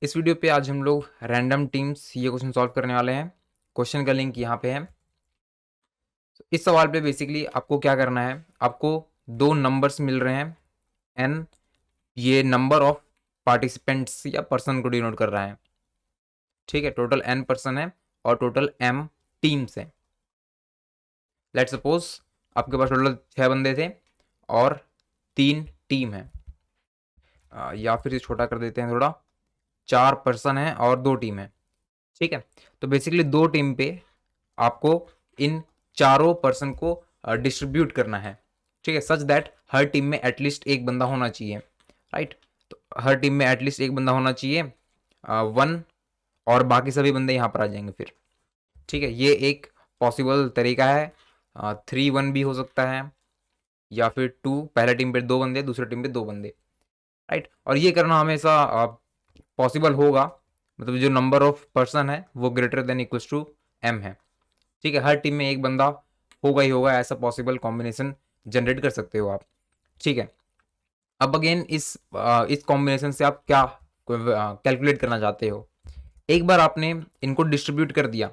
इस वीडियो पे आज हम लोग रैंडम टीम्स ये क्वेश्चन सॉल्व करने वाले हैं। क्वेश्चन का लिंक यहाँ पे है। इस सवाल पे बेसिकली आपको क्या करना है, आपको दो नंबर्स मिल रहे हैं एन, ये नंबर ऑफ पार्टिसिपेंट्स या पर्सन को डिनोट कर रहा है। ठीक है, टोटल एन पर्सन है और टोटल एम टीम्स है। लेट सपोज आपके पास टोटल 6 बंदे थे और 3 टीम है, या फिर इसे छोटा कर देते हैं थोड़ा, 4 पर्सन है और 2 टीम है। ठीक है, तो बेसिकली 2 टीम पे आपको इन चारों पर्सन को डिस्ट्रीब्यूट करना है। ठीक है, सच दैट हर टीम में एटलीस्ट एक बंदा होना चाहिए। राइट, तो हर टीम में एटलीस्ट एक बंदा होना चाहिए, वन, और बाकी सभी बंदे यहाँ पर आ जाएंगे फिर। ठीक है, ये एक पॉसिबल तरीका है। 3-1 भी हो सकता है, या फिर 2, पहले टीम पे 2 बंदे, दूसरे टीम पे 2 बंदे। राइट, और ये करना हमेशा पॉसिबल होगा, मतलब जो नंबर ऑफ पर्सन है वो greater than equals to m है। ठीक है, हर टीम में एक बंदा होगा ही होगा, ऐसा पॉसिबल कॉम्बिनेशन जनरेट कर सकते हो आप। ठीक है, अब अगेन इस कॉम्बिनेशन से आप क्या कैलकुलेट करना चाहते हो। एक बार आपने इनको डिस्ट्रीब्यूट कर दिया,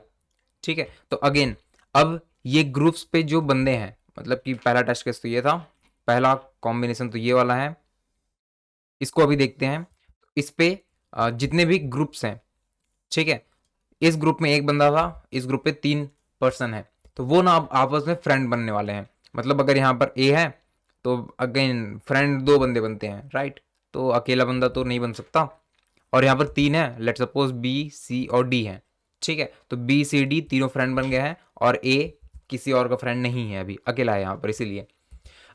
ठीक है, तो अगेन अब ये ग्रुप्स पे जो बंदे हैं, मतलब कि पहला टेस्ट केस तो ये था, पहला कॉम्बिनेशन तो ये वाला है, इसको अभी देखते हैं। इस पे जितने भी ग्रुप्स हैं, ठीक है, इस ग्रुप में एक बंदा था, इस ग्रुप पे 3 पर्सन है, तो वो ना अब आपस में फ्रेंड बनने वाले हैं। मतलब अगर यहाँ पर ए है तो अगेन फ्रेंड 2 बंदे बनते हैं, राइट, तो अकेला बंदा तो नहीं बन सकता। और यहाँ पर 3 है, लेट सपोज बी, सी और डी है। ठीक है, तो बी, सी, डी तीनों फ्रेंड बन गए हैं और ए किसी और का फ्रेंड नहीं है, अभी अकेला है यहाँ पर। इसीलिए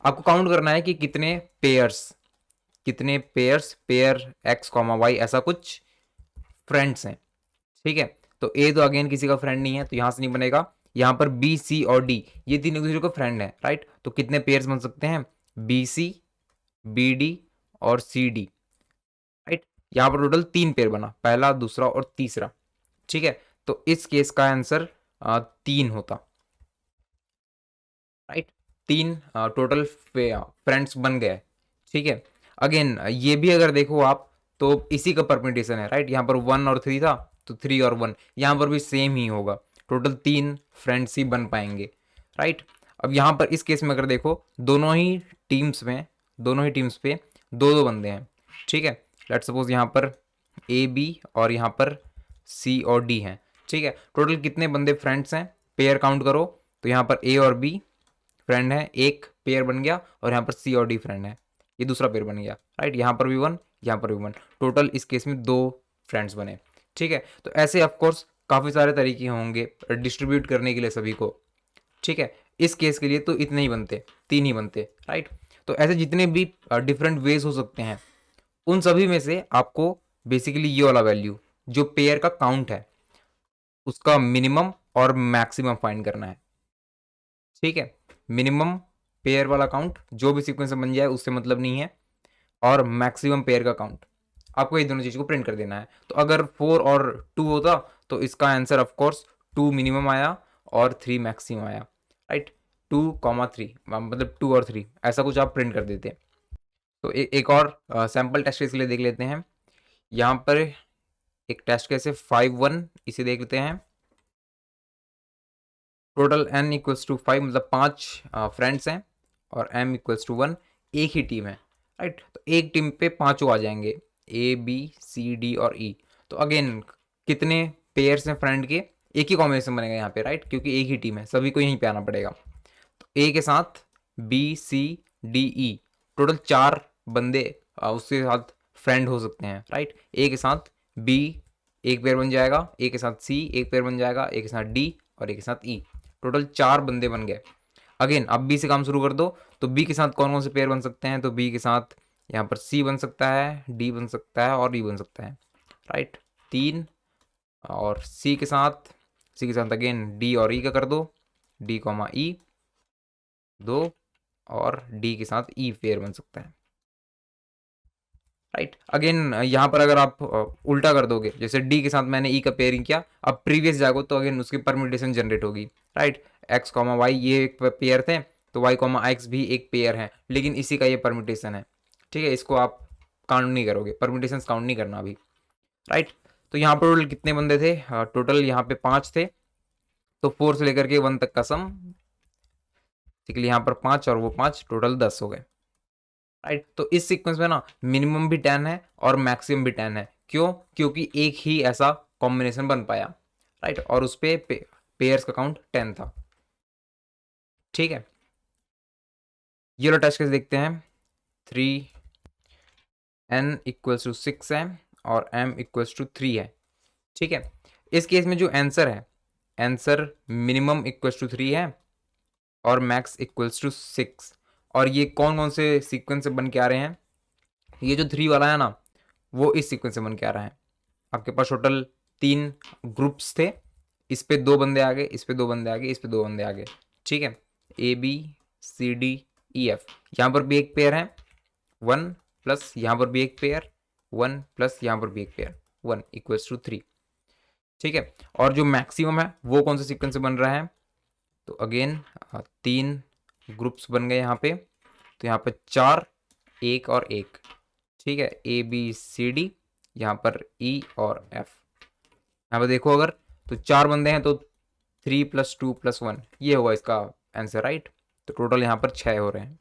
आपको काउंट करना है कि कितने pairs, pair x comma y, ऐसा कुछ फ्रेंड्स हैं। ठीक है, तो ए तो अगेन किसी का फ्रेंड नहीं है, तो यहां से नहीं बनेगा। यहां पर बी, सी और डी ये तीन एक दूसरे को फ्रेंड है, राइट, तो कितने पेयर्स बन सकते हैं, बी सी, बी डी और सी डी। राइट, यहां पर टोटल 3 पेयर बना, पहला, दूसरा और तीसरा। ठीक है, तो इस केस का आंसर 3 होता। राइट, 3 टोटल फ्रेंड्स बन गए। ठीक है, अगेन ये भी अगर देखो आप, तो इसी का परम्यूटेशन है। राइट, यहाँ पर 1 और 3 था, तो 3 और 1 यहाँ पर भी सेम ही होगा, टोटल 3 फ्रेंड्स ही बन पाएंगे। राइट, अब यहाँ पर इस केस में अगर देखो, दोनों ही टीम्स पे 2-2 बंदे हैं। ठीक है, लेट्स सपोज यहाँ पर ए बी और यहाँ पर सी और डी हैं। ठीक है, टोटल कितने बंदे फ्रेंड्स हैं, पेयर काउंट करो, तो यहाँ पर ए और बी फ्रेंड है, एक पेयर बन गया, और यहाँ पर सी और डी फ्रेंड है, ये दूसरा पेयर बन गया। राइट, यहाँ पर भी 1, यहाँ पर भी 1, टोटल इस केस में 2 फ्रेंड्स बने। ठीक है, तो ऐसे ऑफकोर्स काफ़ी सारे तरीके होंगे डिस्ट्रीब्यूट करने के लिए सभी को। ठीक है, इस केस के लिए तो इतने ही बनते, 3 ही बनते। राइट, तो ऐसे जितने भी डिफरेंट वेज हो सकते हैं, उन सभी में से आपको बेसिकली ये वाला वैल्यू जो पेयर का काउंट है, उसका मिनिमम और मैक्सिमम फाइंड करना है। ठीक है, मिनिमम पेयर वाला काउंट जो भी सीक्वेंस में बन जाए उससे मतलब नहीं है, और मैक्सिमम पेयर का काउंट, आपको ये दोनों चीज़ को प्रिंट कर देना है। तो अगर 4 और 2 होता तो इसका आंसर ऑफ कोर्स 2 मिनिमम आया और 3 मैक्सिमम आया। राइट, 2,3 मतलब 2 और 3 ऐसा कुछ आप प्रिंट कर देते। तो एक और सैम्पल टेस्ट केस के लिए देख लेते हैं। यहाँ पर एक टेस्ट केस है 5-1, इसे देख लेते हैं। टोटल n इक्वल्स टू 5, मतलब 5 फ्रेंड्स हैं और m इक्वल्स टू 1, एक ही टीम है। राइट, तो एक टीम पे पांचों आ जाएंगे, ए बी सी डी और ई। तो अगेन कितने पेयर्स हैं फ्रेंड के, एक ही कॉम्बिनेशन बनेगा यहाँ पे। राइट, क्योंकि एक ही टीम है, सभी को यहीं पे आना पड़ेगा। तो ए के साथ B C D E, total 4 बंदे उसके साथ फ्रेंड हो सकते हैं। राइट, ए के साथ बी एक पेयर बन जाएगा, ए के साथ सी एक पेयर बन जाएगा, ए के साथ डी और ए के साथ ई, टोटल 4 बंदे बन गए। अगेन अब बी से काम शुरू कर दो, तो बी के साथ कौन कौन से पेयर बन सकते हैं, तो बी के साथ यहाँ पर सी बन सकता है, डी बन सकता है और ई बन सकता है। राइट, 3, और सी के साथ अगेन डी और ई का कर दो, डी कॉमा ई 2, और डी के साथ ई पेयर बन सकता है। राइट, अगेन यहाँ पर अगर आप उल्टा कर दोगे, जैसे डी के साथ मैंने ई का पेयरिंग किया, अब प्रीवियस जागो तो अगेन उसकी परम्यूटेशन जनरेट होगी। राइट, एक्स कॉमा वाई ये एक पेयर थे, तो वाई कॉमा एक्स भी एक पेयर है, लेकिन इसी का ये परम्यूटेशन है। ठीक है, इसको आप काउंट नहीं करोगे, परम्यूटेशन काउंट नहीं करना अभी। राइट। तो यहाँ पर टोटल कितने बंदे थे, टोटल यहाँ पे 5 थे, तो 4 से लेकर के 1 तक का सम, ठीक है, यहाँ पर 5 और वो 5, टोटल 10 हो गए। राइट। तो इस सीक्वेंस में ना मिनिमम भी 10 है और मैक्सिमम भी 10 है। क्यों? क्योंकि एक ही ऐसा कॉम्बिनेशन बन पाया। राइट। और उस पे पेयर्स का काउंट 10 था। ठीक है, ये लो टेस्ट केस देखते हैं। 3n इक्वल्स टू 6 है और m इक्वल्स टू 3 है। ठीक है, इस केस में जो आंसर है, आंसर मिनिमम इक्वल्स टू 3 है और मैक्स इक्वल्स टू 6। और ये कौन कौन से सीक्वेंस से बन के आ रहे हैं? ये जो 3 वाला है ना, वो इस सीक्वेंस से बन के आ रहा है। आपके पास टोटल 3 ग्रुप्स थे, इस पे 2 बंदे आ गए, इस पे 2 बंदे आ गए, इस पे 2 बंदे आ गए। ठीक है, A B C D E F, यहाँ पर भी एक पेयर है 1 प्लस यहाँ पर भी एक पेयर 1 प्लस यहाँ पर भी एक पेयर 1 इक्वल्स टू 3। ठीक है, और जो मैक्सिमम है वो कौन से सीक्वेंस से बन रहा है? तो अगेन 3 ग्रुप्स बन गए यहाँ पे, तो यहाँ पे 4, 1 और 1। ठीक है, ए बी सी डी, यहाँ पर ई और एफ। यहाँ पर देखो अगर, तो 4 बंदे हैं तो 3 प्लस 2 प्लस 1, ये होगा इसका आंसर। राइट। तो टोटल यहाँ पर 6 हो रहे हैं।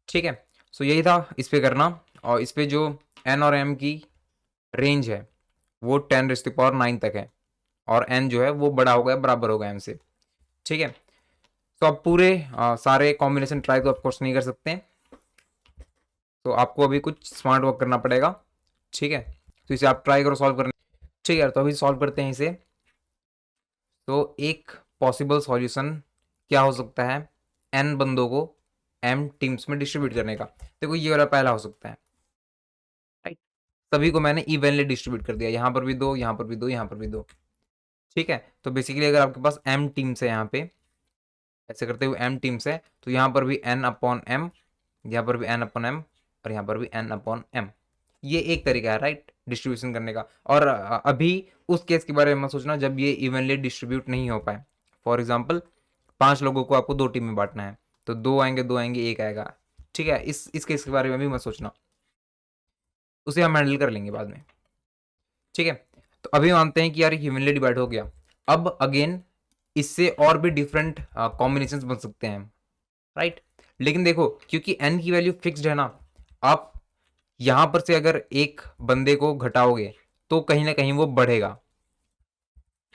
ठीक है, सो यही था इस पे करना। और इस पे जो एन और एम की रेंज है वो 10⁹9 तक है, और एन जो है वो बड़ा हो गया, बराबर हो गया एम से। ठीक है, तो आप पूरे सारे कॉम्बिनेशन ट्राई तो ऑफकोर्स नहीं कर सकते, तो आपको अभी कुछ स्मार्ट वर्क करना पड़ेगा। ठीक है, तो इसे आप ट्राई करो सॉल्व करने। ठीक है, तो अभी सॉल्व करते हैं इसे। तो एक पॉसिबल सॉल्यूशन क्या हो सकता है, एन बंदों को एम टीम्स में डिस्ट्रीब्यूट करने का। देखो ये वाला पहला हो सकता है। राइट, सभी को मैंने इवनली डिस्ट्रीब्यूट कर दिया, यहाँ पर भी 2, यहाँ पर भी 2, यहाँ पर भी 2। ठीक है, तो बेसिकली अगर आपके पास एम टीम्स है, यहाँ पे ऐसे करते हुए एम टीम्स है, तो यहाँ पर भी एन अपॉन एम, यहाँ पर भी एन अपॉन एम, और यहाँ पर भी एन अपॉन एम। ये एक तरीका है राइट डिस्ट्रीब्यूशन करने का। और अभी उस केस के बारे में मत सोचना जब ये इवनली डिस्ट्रीब्यूट नहीं हो पाए। फॉर एग्जाम्पल 5 लोगों को आपको 2 टीम में बांटना है, तो 2 आएंगे, 2 आएंगे, 1 आएगा। ठीक है, इस केस के बारे में भी मत सोचना, उसे हम हैंडल कर लेंगे बाद में। ठीक है, तो अभी मानते हैं कि यार इवनली डिवाइड हो गया। अब अगेन इससे और भी डिफरेंट कॉम्बिनेशन बन सकते हैं। राइट, लेकिन देखो क्योंकि n की वैल्यू फिक्स्ड है ना, आप यहां पर से अगर एक बंदे को घटाओगे तो कहीं ना कहीं वो बढ़ेगा।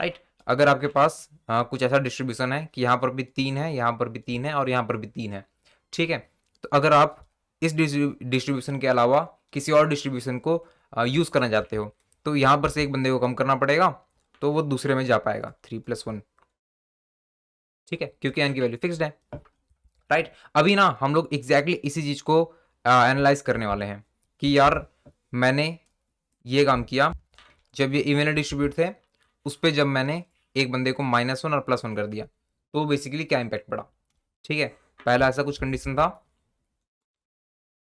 राइट, अगर आपके पास कुछ ऐसा डिस्ट्रीब्यूशन है कि यहाँ पर भी 3 है, यहाँ पर भी 3 है और यहाँ पर भी 3 है। ठीक है, तो अगर आप इस डिस्ट्रीब्यूशन के अलावा किसी और डिस्ट्रीब्यूशन को यूज करना चाहते हो, तो यहाँ पर से एक बंदे को कम करना पड़ेगा, तो वो दूसरे में जा पाएगा 3+1। ठीक है, क्योंकि n की वैल्यू फिक्स्ड है। राइट, अभी ना हम लोग एग्जैक्टली इसी चीज को एनालाइज करने वाले हैं कि यार मैंने ये काम किया, जब ये इवनली डिस्ट्रीब्यूट थे उस पर जब मैंने एक बंदे को -1 और +1 कर दिया, तो बेसिकली क्या इम्पैक्ट पड़ा। ठीक है, पहला ऐसा कुछ कंडीशन था,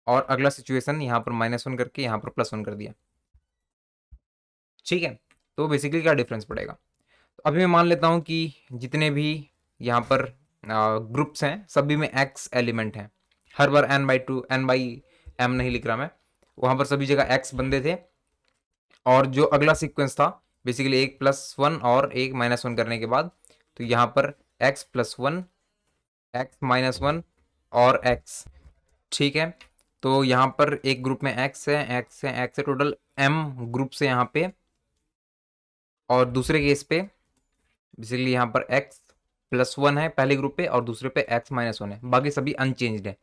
और अगला सिचुएशन यहाँ पर -1 करके यहाँ पर +1 कर दिया। ठीक है, तो बेसिकली क्या डिफरेंस पड़ेगा। तो अभी मैं मान लेता हूँ कि जितने भी यहाँ पर ग्रुप्स हैं सभी में x एलिमेंट हैं। हर बार n/2 n/m नहीं लिख रहा मैं, वहाँ पर सभी जगह x बंदे थे। और जो अगला सीक्वेंस था बेसिकली 1+1 और 1-1 करने के बाद, तो यहाँ पर x+1 x-1 और x। ठीक है, तो यहाँ पर एक ग्रुप में x है, x है, x है, टोटल m ग्रुप से यहाँ पे। और दूसरे केस पे बेसिकली यहाँ पर x+1 है पहले ग्रुप पे, और दूसरे पे x-1 है, बाकी सभी अनचेंज्ड है।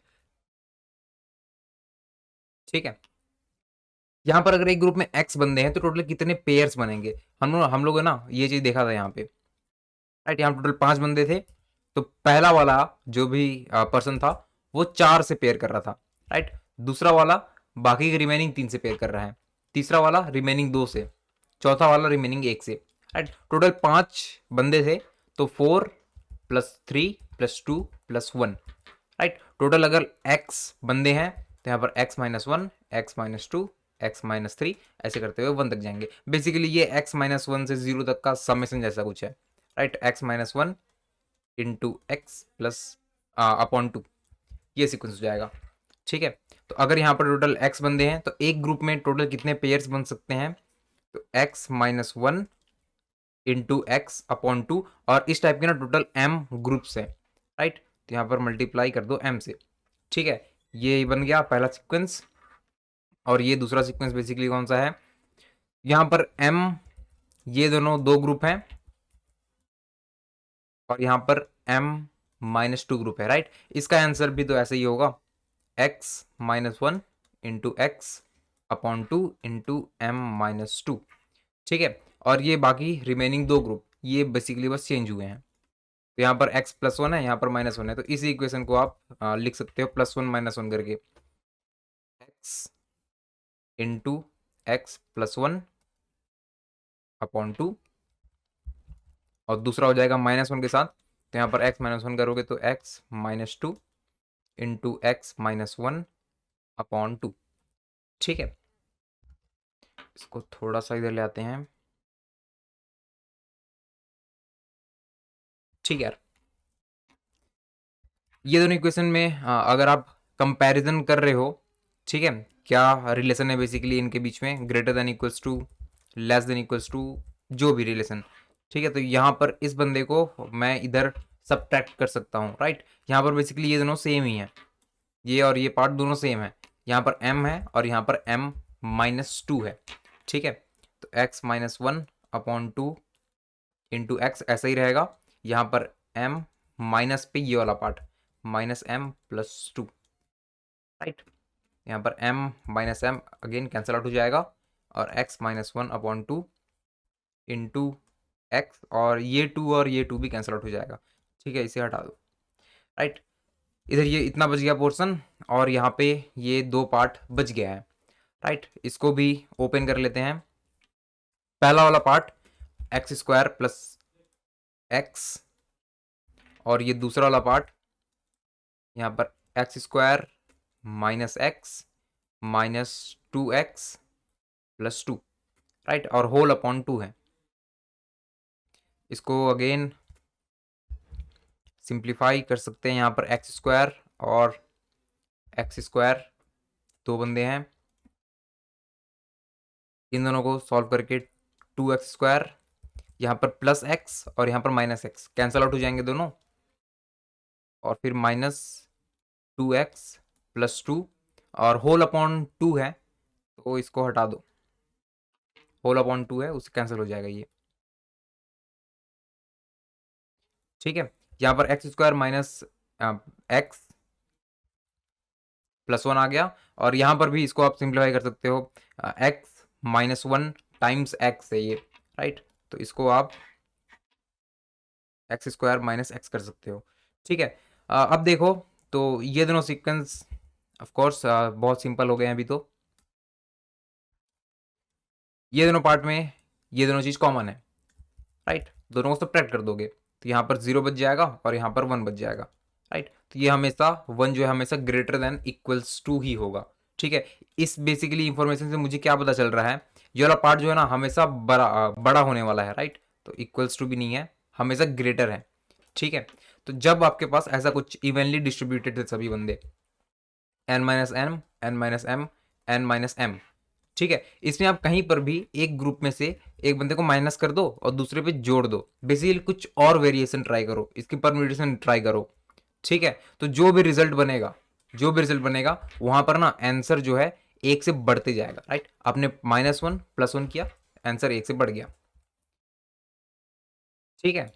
ठीक है, यहाँ पर अगर एक ग्रुप में x बंदे हैं तो टोटल कितने पेयर्स बनेंगे, हम लोग है ना ये चीज देखा था यहाँ पे। राइट, यहाँ टोटल 5 बंदे थे, तो पहला वाला जो भी पर्सन था वो 4 से पेयर कर रहा था। राइट, दूसरा वाला बाकी के रिमेनिंग 3 से पेयर कर रहा है, तीसरा वाला रिमेनिंग 2 से, चौथा वाला रिमेनिंग 1 से। राइट, टोटल 5 बंदे थे, तो 4 + 3 + 2 + 1। राइट, टोटल अगर x बंदे हैं तो यहाँ पर x-1 x-2 x-3 ऐसे करते हुए 1 तक जाएंगे। बेसिकली ये x-1 से 0 तक का समेशन जैसा कुछ है। Right, x-1 into x plus upon 2, ये सीक्वेंस हो जाएगा। ठीक है। तो अगर यहाँ पर टोटल x बंदे हैं तो एक ग्रुप में टोटल कितने पेयर्स बन सकते हैं, तो x minus one into x upon two, और इस टाइप के ना टोटल m ग्रुप्स हैं, राइट। तो यहाँ पर मल्टीप्लाई कर दो m से, ठीक है। ये बन गया पहला सीक्वेंस, और ये दूसरा सीक्वेंस बेसिकली कौन सा है, यहाँ पर m, ये दोनों दो ग्रुप हैं, और यहाँ पर m माइनस टू ग्रुप है, राइट। इसका आंसर भी तो ऐसे ही होगा, x minus one into x upon two into m minus two, ठीक है। और ये बाकी रिमेनिंग दो ग्रुप ये बेसिकली बस चेंज हुए हैं। तो यहाँ पर x प्लस वन है, यहाँ पर माइनस वन है, तो इसी इक्वेशन को आप लिख सकते हो प्लस वन माइनस वन करके, x into x plus one upon two, और दूसरा हो जाएगा माइनस वन के साथ, तो यहाँ पर x माइनस वन करोगे तो x minus two into x minus one upon two, ठीक है। इसको थोड़ा सा इधर ले आते हैं, ठीक है यार। ये दोनों इक्वेशन में अगर आप कंपैरिजन कर रहे हो, ठीक है, क्या रिलेशन है बेसिकली इनके बीच में, greater than equals to, less than equals to, जो भी रिलेशन, ठीक है। तो यहाँ पर इस बंदे को मैं इधर सब्ट्रैक्ट कर सकता हूँ, राइट। यहाँ पर बेसिकली ये दोनों सेम ही हैं, ये और ये पार्ट दोनों सेम है, यहाँ पर m है और यहाँ पर m माइनस टू है, ठीक है। तो x minus one upon two into x ऐसा ही रहेगा, यहाँ पर m माइनस पे ये वाला part minus m plus two, right. यहाँ पर m minus m again cancel out हो जाएगा, और x minus one upon two into x, और ये टू भी कैंसिल आउट हो जाएगा, ठीक है। इसे हटा दो, राइट। इधर ये इतना बच गया पोर्शन, और यहाँ पे ये दो पार्ट बच गया है, राइट। इसको भी ओपन कर लेते हैं। पहला वाला part x square plus x, और ये दूसरा वाला पार्ट यहाँ पर x square minus x minus two x plus two, right, और होल अपॉन टू है। इसको अगेन सिंप्लीफाई कर सकते हैं, यहाँ पर एक्स स्क्वायर और एक्स स्क्वायर दो बंदे हैं, इन दोनों को सॉल्व करके टू एक्स स्क्वायर, यहाँ पर प्लस एक्स और यहाँ पर माइनस एक्स कैंसल आउट हो जाएंगे दोनों, और फिर minus two x plus two, और होल अपॉन टू है तो इसको हटा दो, होल अपॉन टू है उससे कैंसिल हो जाएगा ये, ठीक है। यहाँ पर x square minus x plus one आ गया, और यहाँ पर भी इसको आप सिंप्लीफाई कर सकते हो, x minus one times x है ये, राइट। तो इसको आप एक्स स्क्वायर माइनस एक्स कर सकते हो, ठीक है। अब देखो, तो ये दोनों सीक्वेंस ऑफ कोर्स बहुत सिंपल हो गए हैं अभी, तो ये दोनों पार्ट में ये दोनों चीज़ कॉमन है, राइट। दोनों को सब्ट्रैक्ट कर दोगे तो यहाँ पर जीरो बच जाएगा और यहाँ पर वन बच जाएगा, राइट। तो ये हमेशा वन जो है हमेशा ग्रेटर देन इक्वल्स टू ही होगा, ठीक है। इस बेसिकली इंफॉर्मेशन से मुझे क्या पता चल रहा है, ये वाला पार्ट जो है ना हमेशा बड़ा होने वाला है, राइट। तो इक्वल्स टू भी नहीं है, हमेशा ग्रेटर है, ठीक है। तो जब आपके पास ऐसा कुछ इवनली डिस्ट्रीब्यूटेड है सभी बंदे, n minus m, n minus m, n minus m, ठीक है, इसमें आप कहीं पर भी एक ग्रुप में से एक बंदे को माइनस कर दो और दूसरे पे जोड़ दो, बेसिकली कुछ और वेरिएशन ट्राई करो, इसकी परम्यूटेशन ट्राई करो, ठीक है। तो जो भी रिजल्ट बनेगा, जो भी रिजल्ट बनेगा वहां पर ना आंसर जो है एक से बढ़ते जाएगा, राइट। आपने माइनस वन प्लस वन किया, आंसर एक से बढ़ गया, ठीक है।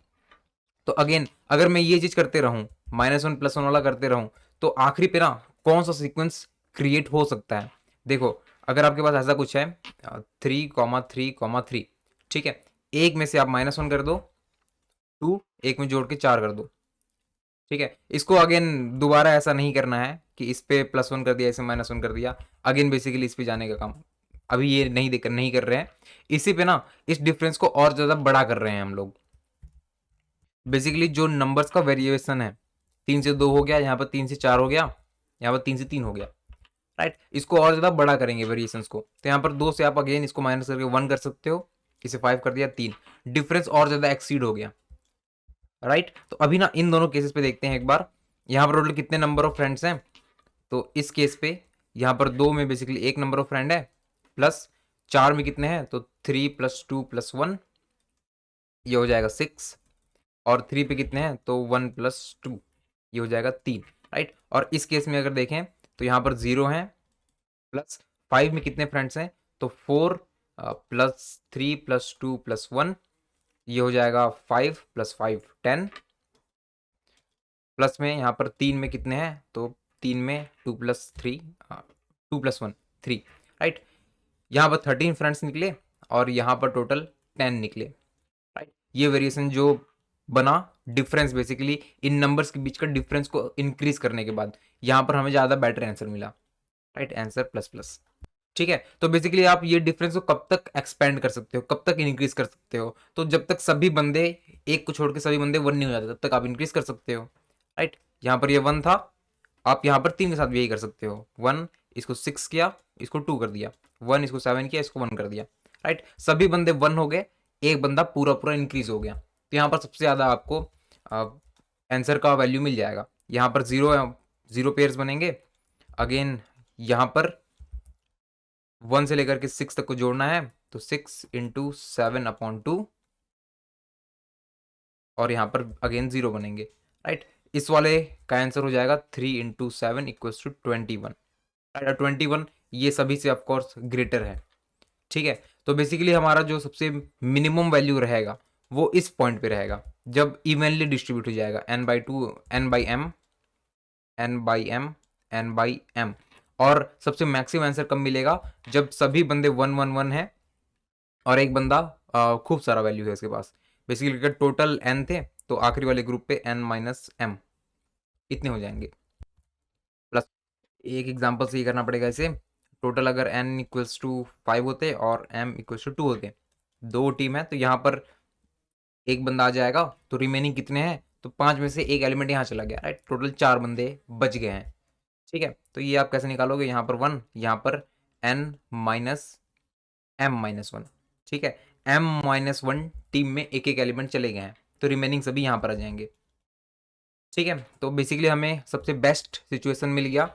तो अगेन अगर मैं ये चीज करते रहूं, माइनस वन प्लस वन वाला करते रहूं, तो आखिरी पे ना कौन सा सीक्वेंस क्रिएट हो सकता है, देखो अगर आपके पास ऐसा कुछ है three comma three comma three, ठीक है, एक में से आप माइनस वन कर दो, टू एक में जोड़ के चार कर दो, ठीक है। इसको अगेन दोबारा ऐसा नहीं करना है कि इस पे प्लस वन कर दिया इसे माइनस वन कर दिया, अगेन बेसिकली इस पे जाने का काम अभी ये नहीं कर रहे हैं, इसी पे ना इस डिफरेंस को और ज़्यादा बड़ा कर रहे हैं हम लोग। बेसिकली जो नंबर्स का वेरिएशन है, तीन से दो हो गया, यहाँ पर तीन से चार हो गया, यहाँ पर तीन से तीन हो गया, राइट। इसको और ज़्यादा बड़ा करेंगे वेरिएशंस को, तो यहाँ पर दो से आप अगेन इसको माइनस करके वन कर सकते हो, इसे फाइव कर दिया तीन, डिफरेंस और ज़्यादा एक्सीड हो गया, राइट। तो अभी ना इन दोनों केसेस पे देखते हैं एक बार, यहाँ पर टोटल कितने नंबर ऑफ फ्रेंड्स हैं, तो इस केस पे यहाँ पर 2 में बेसिकली एक नंबर ऑफ फ्रेंड है, प्लस 4 में कितने हैं, तो 3 + 2 + 1, ये हो जाएगा 6, और 3 पे कितने हैं, तो 1 + 2, ये हो जाएगा 3, राइट। और इस केस में अगर देखें तो यहाँ पर 0 है, प्लस 5 में कितने फ्रेंड्स हैं, तो 4 + 3 + 2 + 1, ये हो जाएगा 5 + 5 10, प्लस में यहाँ पर 3 में कितने हैं, तो 3 में 2 + 3 2 + 1 3, राइट। यहाँ पर 13 फ्रेंड्स निकले और यहाँ पर टोटल 10 निकले, राइट। ये वेरिएशन जो बना, डिफरेंस बेसिकली इन नंबर्स के बीच का डिफरेंस को इंक्रीज करने के बाद यहाँ पर हमें ज़्यादा बेटर आंसर मिला, राइट, आंसर प्लस प्लस। ठीक है, तो बेसिकली आप ये डिफरेंस को कब तक एक्सपेंड कर सकते हो, कब तक इंक्रीज कर सकते हो, तो जब तक सभी बंदे, एक को छोड़ के सभी बंदे 1 नहीं हो जाते तब तक आप इंक्रीज कर सकते हो, राइट। यहाँ पर ये 1 था, आप यहाँ पर 3 के साथ भी यही कर सकते हो, 1 इसको 6 किया, इसको 2 कर दिया, 1 इसको 7 किया, इसको 1 कर दिया, राइट। सभी बंदे 1 हो गए, एक बंदा पूरा पूरा इंक्रीज हो गया, तो यहाँ पर सबसे ज़्यादा आपको आंसर का वैल्यू मिल जाएगा। यहाँ पर 0 पेयर्स बनेंगे, अगेन यहाँ पर 1 से लेकर के 6 तक को जोड़ना है, तो 6 × 7/2, और यहाँ पर अगेन 0 बनेंगे, राइट। इस वाले का आंसर हो जाएगा 3 × 7 = 21, राइट। 21 ये सभी से ऑफकोर्स ग्रेटर है, ठीक है। तो बेसिकली हमारा जो सबसे मिनिमम वैल्यू रहेगा वो इस पॉइंट पे रहेगा, जब इवनली डिस्ट्रीब्यूट हो जाएगा, n/2 n/m n/m n/m। और सबसे मैक्सिमम आंसर कब मिलेगा, जब सभी बंदे 1 1 1 है और एक बंदा खूब सारा वैल्यू है उसके पास। बेसिकली अगर टोटल n थे तो आखिरी वाले ग्रुप पे n - m इतने हो जाएंगे। प्लस एक एग्जांपल से ये करना पड़ेगा इसे, टोटल अगर n = 5 होते और m = 2 होते, 2 टीम है, तो यहाँ पर एक बंदा आ जाएगा, तो रिमेनिंग कितने हैं, तो 5 में से एक एलिमेंट यहाँ चला गया, राइट। टोटल 4 बंदे बच गए हैं, ठीक है। तो ये आप कैसे निकालोगे, यहाँ पर 1, यहाँ पर n - m - 1, ठीक है। m - 1 टीम में एक एक एलिमेंट चले गए हैं, तो रिमेनिंग सभी यहाँ पर आ जाएंगे, ठीक है। तो बेसिकली हमें सबसे बेस्ट सिचुएशन मिल गया,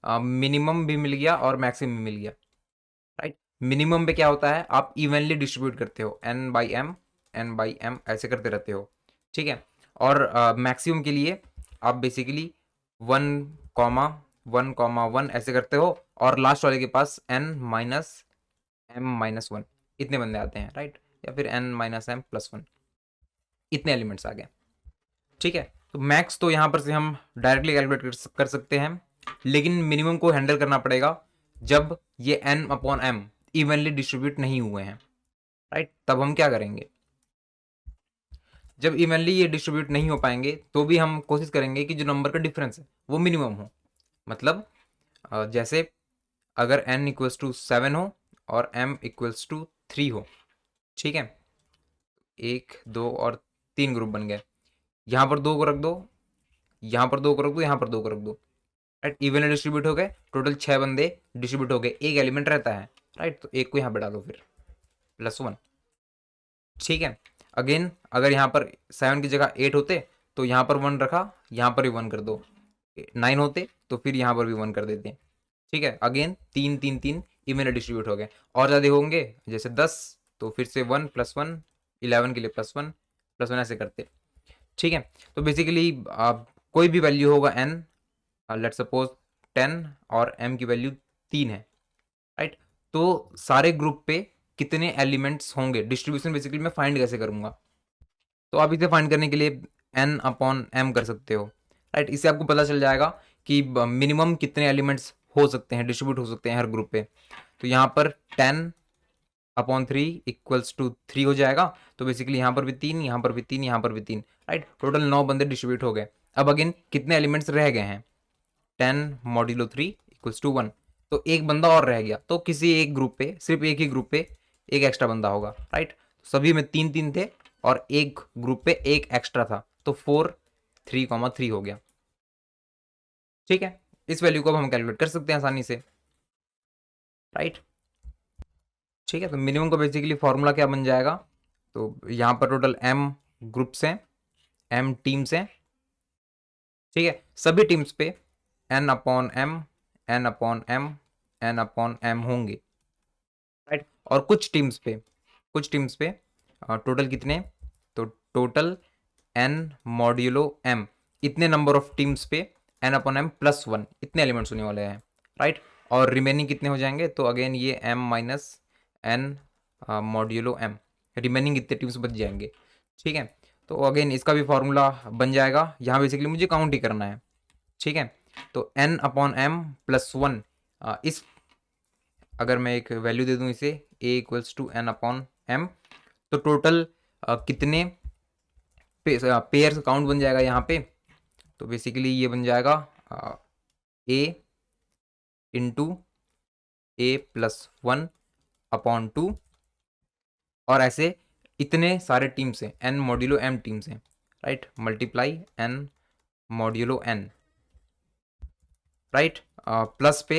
मिनिमम भी मिल गया और मैक्सिमम भी मिल गया, राइट। मिनिमम पे क्या होता है, आप इवनली डिस्ट्रीब्यूट करते हो, n/m ऐसे करते रहते हो, ठीक है। और मैक्सिमम के लिए आप बेसिकली 1, 1, 1 ऐसे करते हो, और लास्ट वाले के पास n - m - 1 इतने बंदे आते हैं, राइट, या फिर n - m + 1 इतने एलिमेंट्स आ गए, ठीक है। तो मैक्स तो यहाँ पर से हम डायरेक्टली कैलकुलेट कर सकते हैं, लेकिन मिनिमम को हैंडल करना पड़ेगा जब ये n/m इवनली डिस्ट्रीब्यूट नहीं हुए हैं, राइट। तब हम क्या करेंगे, जब इवनली ये डिस्ट्रीब्यूट नहीं हो पाएंगे तो भी हम कोशिश करेंगे कि जो नंबर का डिफरेंस है वो मिनिमम हो। मतलब जैसे अगर n = 7 हो और m = 3 हो, ठीक है, 1 2 और 3 ग्रुप बन गए, यहाँ पर 2 को रख दो, यहाँ पर 2 को रख दो, यहाँ पर 2 को रख दो, राइट। इवनली डिस्ट्रीब्यूट हो गए, टोटल 6 बंदे डिस्ट्रीब्यूट हो गए, एक एलिमेंट रहता है, राइट, तो एक को यहाँ पे डालो फिर +1, ठीक है। अगेन अगर यहाँ पर 7 की जगह 8 होते तो यहाँ पर 1 रखा, यहाँ पर भी 1 कर दो, 9 होते तो फिर यहाँ पर भी 1 कर देते, ठीक है। अगेन 3 3 3 इवनली डिस्ट्रीब्यूट हो गए, और ज़्यादा होंगे जैसे 10 तो फिर से 1 + 1, 11 के लिए +1 +1 ऐसे करते, ठीक है। तो बेसिकली कोई भी वैल्यू होगा n, लेट सपोज 10 और m की वैल्यू 3 है, राइट। तो सारे ग्रुप पे कितने एलिमेंट्स होंगे, डिस्ट्रीब्यूशन बेसिकली मैं फाइंड कैसे करूंगा, तो आप इसे फाइंड करने के लिए n/m कर सकते हो, राइट। इससे आपको पता चल जाएगा कि मिनिमम कितने एलिमेंट्स हो सकते हैं, डिस्ट्रीब्यूट हो सकते हैं हर ग्रुप पे। तो यहाँ पर 10/3 = 3 हो जाएगा, तो बेसिकली यहाँ पर भी 3, यहाँ पर भी 3, यहाँ पर भी 3, राइट। टोटल 9 बंदे डिस्ट्रीब्यूट हो गए। अब अगेन कितने एलिमेंट्स रह गए हैं, 10 mod 3 = 1, तो एक बंदा और रह गया, तो किसी एक ग्रुप पे, सिर्फ एक ही ग्रुप पे एक एक्स्ट्रा बंदा होगा, राइट। सभी में 3 3 थे और एक ग्रुप पे एक एक्स्ट्रा था, तो 4 3, 3 हो गया, ठीक है। इस वैल्यू को अब हम कैलकुलेट कर सकते हैं आसानी से, राइट, ठीक है। तो मिनिमम का बेसिकली फॉर्मूला क्या बन जाएगा, तो यहाँ पर टोटल m ग्रुप्स हैं, m टीम्स हैं, ठीक है। सभी टीम्स पे n upon m, n upon m, n upon m होंगे, राइट। और कुछ टीम्स पे टोटल कितने, तो टोटल एन मॉड्यूलो एम, इतने नंबर ऑफ टीम्स पे n upon m plus one इतने एलिमेंट्स होने वाले हैं, राइट। और रिमेनिंग कितने हो जाएंगे, तो अगेन ये m minus n modulo m, remaining इतने टीम्स बच जाएंगे, ठीक है। तो अगेन इसका भी फॉर्मूला बन जाएगा, यहाँ बेसिकली मुझे काउंट ही करना है, ठीक है। तो n upon m plus one, इस अगर मैं एक वैल्यू दे दूं इसे a equals to n upon m, तो टोटल कितने पेयर्स काउंट बन जाएगा यहाँ पे, तो बेसिकली ये बन जाएगा a into a plus one upon two, और ऐसे इतने सारे टीम्स हैं, एन मॉड्यूलो एम टीम्स हैं, right, multiply n modulo n, right. Plus पे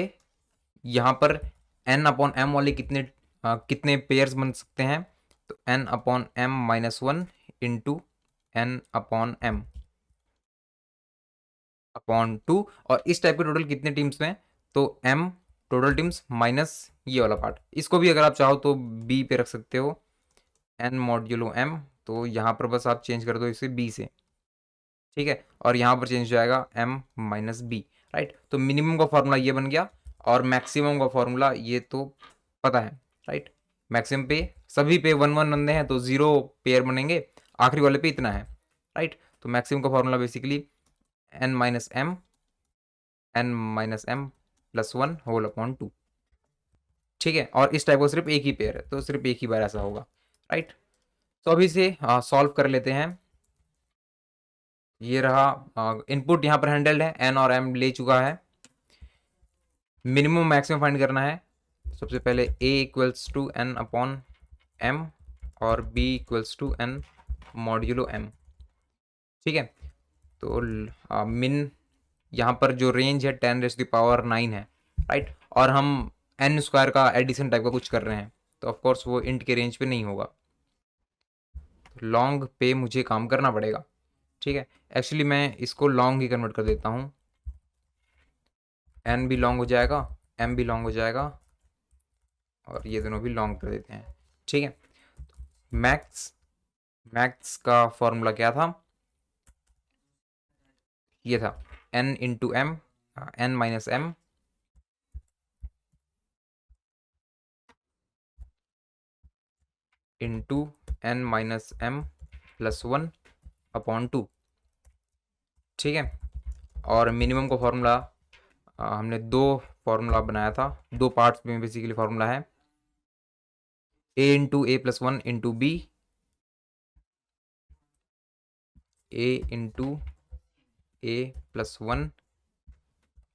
यहाँ पर एन अपॉन एम वाले कितने पेयर्स बन सकते हैं, तो n upon m minus one into n upon m upon two, और इस टाइप के टोटल कितने टीम्स में, तो एम टोटल टीम्स माइनस ये वाला पार्ट, इसको भी अगर आप चाहो तो बी पे रख सकते हो, एन मॉड्यूलो एम, तो यहाँ पर बस आप चेंज कर दो इसे बी से, ठीक है। और यहाँ पर चेंज हो जाएगा एम माइनस बी, राइट। तो मिनिमम का फॉर्मूला ये बन गया, और मैक्सिमम का फॉर्मूला ये तो पता है, राइट। मैक्सिमम पे सभी पे वन वन बंदे हैं तो जीरो पेयर बनेंगे, आखिरी वाले पे इतना है, राइट। तो मैक्सिमम का formula basically n minus m, n minus m plus one whole upon two, ठीक है। और इस टाइप का सिर्फ एक ही पेयर है तो सिर्फ एक ही बार ऐसा होगा, राइट। तो अभी से सॉल्व कर लेते हैं। ये रहा इनपुट यहाँ पर हैंडल्ड है, एन और एम ले चुका है, मिनिमम मैक्सिमम फाइंड करना है। सबसे पहले a equals to n upon m और b equals to n modulo m, ठीक है। तो मिन यहाँ पर जो रेंज है 10⁻⁹ है, राइट। और हम एन स्क्वायर का एडिशन टाइप का कुछ कर रहे हैं, तो ऑफकोर्स वो इंट के रेंज पे नहीं होगा, लॉन्ग पे मुझे काम करना पड़ेगा, ठीक है। एक्चुअली मैं इसको लॉन्ग ही कन्वर्ट कर देता हूँ, एन भी लॉन्ग हो जाएगा, एम भी लॉन्ग हो जाएगा, और ये दोनों भी लॉन्ग कर देते हैं, ठीक है। मैक्स मैक्स का फॉर्मूला क्या था, ये था n into m, n minus m into n minus m plus one upon two, ठीक है। और मिनिमम का फॉर्मूला हमने दो फॉर्मूला बनाया था, दो पार्ट्स में बेसिकली फॉर्मूला है, a into a plus one into b, a into a plus one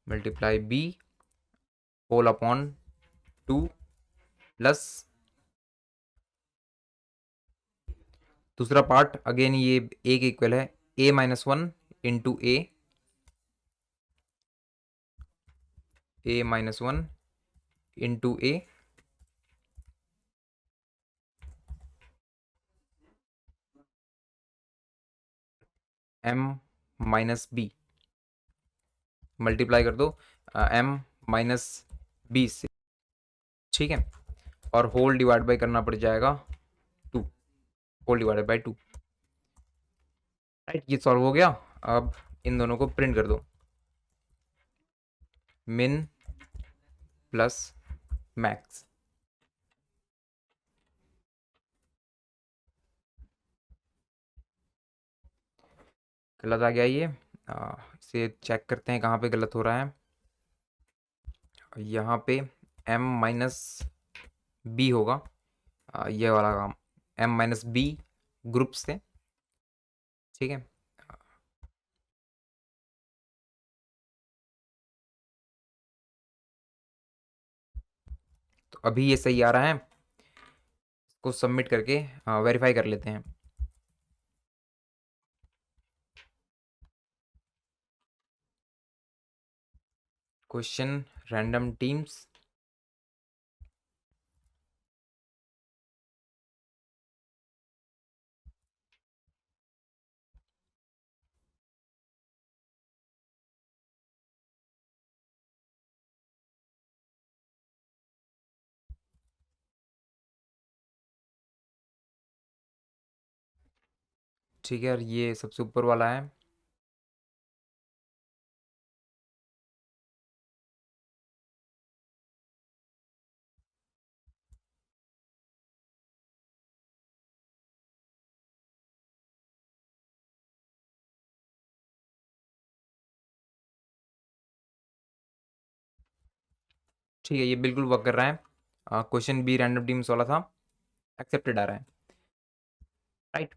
multiply b whole upon two plus दूसरा पार्ट अगेन ये ए के इक्वल है, a minus one into a minus one into a m minus b, multiply कर दो M minus B से, ठीक है। और होल डिवाइड बाई करना पड़ जाएगा two, whole divided by two, right. ये सॉल्व हो गया। अब इन दोनों को प्रिंट कर दो, मिन प्लस मैक्स, गलत आ गया ये, इसे चेक करते हैं कहाँ पे गलत हो रहा है। यहाँ पे एम माइनस बी होगा, ये वाला काम एम माइनस बी ग्रुप से, ठीक है। तो अभी ये सही आ रहा है, इसको सबमिट करके वेरीफाई कर लेते हैं। क्वेश्चन रैंडम टीम्स, ठीक है, और ये सबसे ऊपर वाला है। ठीक है, ये बिल्कुल वर्क कर रहा है। क्वेश्चन बी रैंडम टीम्स वाला था, एक्सेप्टेड आ रहा है, राइट।